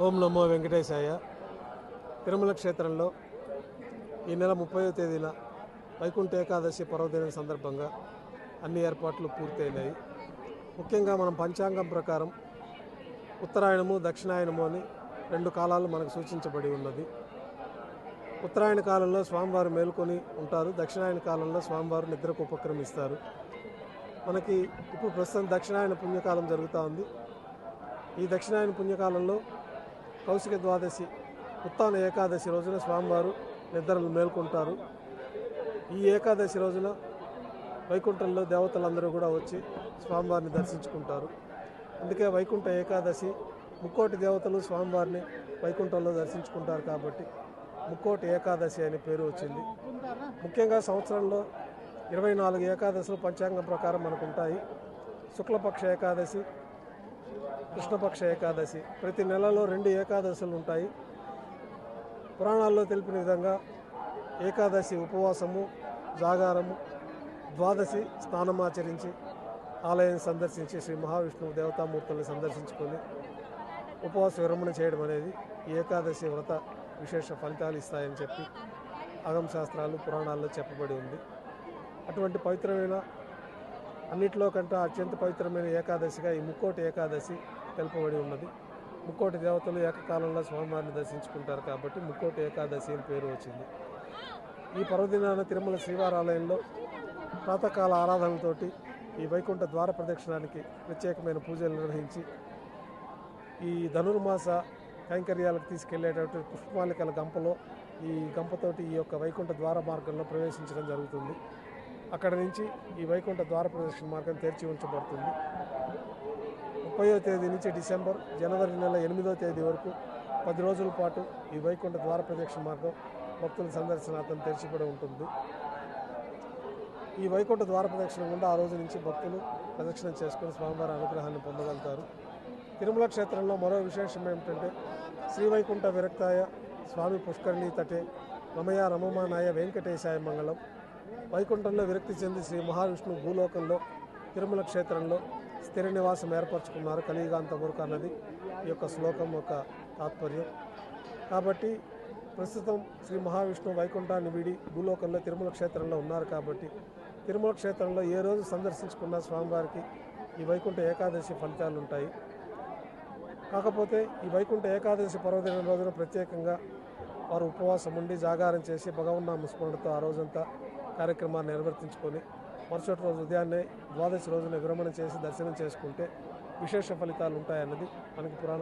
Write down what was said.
ఓం నమో వెంకటేశాయ. తిరుమల క్షేత్రంలో ఈ నెల 30వ తేదీన వైకుంఠ ఏకాదశి పర్వదినం సందర్భంగా అన్ని ఏర్పాట్లు పూర్తయినాయి. ముఖ్యంగా మనం పంచాంగం ప్రకారం ఉత్తరాయణము దక్షిణాయనము అని రెండు కాలాలు మనకు సూచించబడి ఉన్నది. ఉత్తరాయణ కాలంలో స్వామివారు మేలుకొని ఉంటారు, దక్షిణాయన కాలంలో స్వామివారు నిద్రకు ఉపక్రమిస్తారు. మనకి ఇప్పుడు ప్రస్తుతం దక్షిణాయన పుణ్యకాలం జరుగుతూ ఉంది. ఈ దక్షిణాయన పుణ్యకాలంలో కౌశిక ద్వాదశి ఉత్తాన ఏకాదశి రోజున స్వామివారు నిద్రలు మేల్కొంటారు. ఈ ఏకాదశి రోజున వైకుంఠంలో దేవతలందరూ కూడా వచ్చి స్వామివారిని దర్శించుకుంటారు. అందుకే వైకుంఠ ఏకాదశి ముక్కోటి దేవతలు స్వామివారిని వైకుంఠంలో దర్శించుకుంటారు కాబట్టి ముక్కోటి ఏకాదశి అనే పేరు వచ్చింది. ముఖ్యంగా సంవత్సరంలో 24 ఏకాదశులు పంచాంగం ప్రకారం మనకు ఉంటాయి. శుక్లపక్ష ఏకాదశి, కృష్ణపక్ష ఏకాదశి, ప్రతి నెలలో 2 ఏకాదశులు ఉంటాయి. పురాణాల్లో తెలిపిన విధంగా ఏకాదశి ఉపవాసము, జాగారము, ద్వాదశి స్నానమాచరించి ఆలయం సందర్శించి శ్రీ మహావిష్ణువు దేవతామూర్తులను సందర్శించుకొని ఉపవాస విరమణ చేయడం అనేది ఈ ఏకాదశి వ్రత విశేష ఫలితాలు ఇస్తాయని చెప్పి ఆగమ శాస్త్రాలు పురాణాల్లో చెప్పబడి ఉంది. అటువంటి పవిత్రమైన అన్నిట్లో కంటే అత్యంత పవిత్రమైన ఏకాదశిగా ఈ ముక్కోటి ఏకాదశి తెలుపబడి ఉన్నది. ముక్కోటి దేవతలు ఏకకాలంలో స్వామివారిని దర్శించుకుంటారు కాబట్టి ముక్కోటి ఏకాదశి అని పేరు వచ్చింది. ఈ పర్వదినాన తిరుమల శ్రీవారాలయంలో ప్రాతకాల ఆరాధనలతోటి ఈ వైకుంఠ ద్వార ప్రదక్షిణానికి ప్రత్యేకమైన పూజలు నిర్వహించి ఈ ధనుర్మాస కైంకర్యాలకు తీసుకెళ్లేటటువంటి పుష్పమాలికల గంపలో ఈ గంపతోటి ఈ యొక్క వైకుంఠ ద్వార మార్గంలో ప్రవేశించడం జరుగుతుంది. అక్కడ నుంచి ఈ వైకుంఠ ద్వార ప్రదక్షిణ మార్గం తెరిచి ఉంచబడుతుంది. 30వ తేదీ నుంచి జనవరి నెల 8వ తేదీ వరకు 10 రోజుల పాటు ఈ వైకుంఠ ద్వార ప్రదక్షిణ మార్గం భక్తుల సందర్శనార్థం తెరిచిపడి ఉంటుంది. ఈ వైకుంఠ ద్వార ప్రదక్షిణ గుండా ఆ రోజు నుంచి భక్తులు ప్రదక్షిణ చేసుకుని స్వామివారి అనుగ్రహాన్ని పొందగలుగుతారు. తిరుమల క్షేత్రంలో మరో విశేషం ఏమిటంటే శ్రీవైకుంఠ విరక్తాయ స్వామి పుష్కరిణీ తటే రమయ రమమానాయ వెంకటేశాయ మంగళం. వైకుంఠంలో విరక్తి చెంది శ్రీ మహావిష్ణువు భూలోకంలో తిరుమల క్షేత్రంలో స్థిర నివాసం ఏర్పరచుకున్నారు కలియుగాంత వరకు అన్నది ఈ యొక్క శ్లోకం యొక్క తాత్పర్యం. కాబట్టి ప్రస్తుతం శ్రీ మహావిష్ణువు వైకుంఠాన్ని వీడి భూలోకంలో తిరుమల క్షేత్రంలో ఉన్నారు కాబట్టి తిరుమల క్షేత్రంలో ఏ రోజు సందర్శించుకున్న స్వామివారికి ఈ వైకుంఠ ఏకాదశి ఫలితాలు ఉంటాయి. కాకపోతే ఈ వైకుంఠ ఏకాదశి పర్వదినం రోజున ప్రత్యేకంగా వారు ఉపవాసం ఉండి జాగారం చేసి భగవన్నామ స్మరణతో ఆ రోజంతా కార్యక్రమాన్ని నిర్వర్తించుకొని మరుసటి రోజు ఉదయాన్నే ద్వాదశి రోజున విరమణ చేసి దర్శనం చేసుకుంటే విశేష ఫలితాలు ఉంటాయన్నది మనకి పురాణ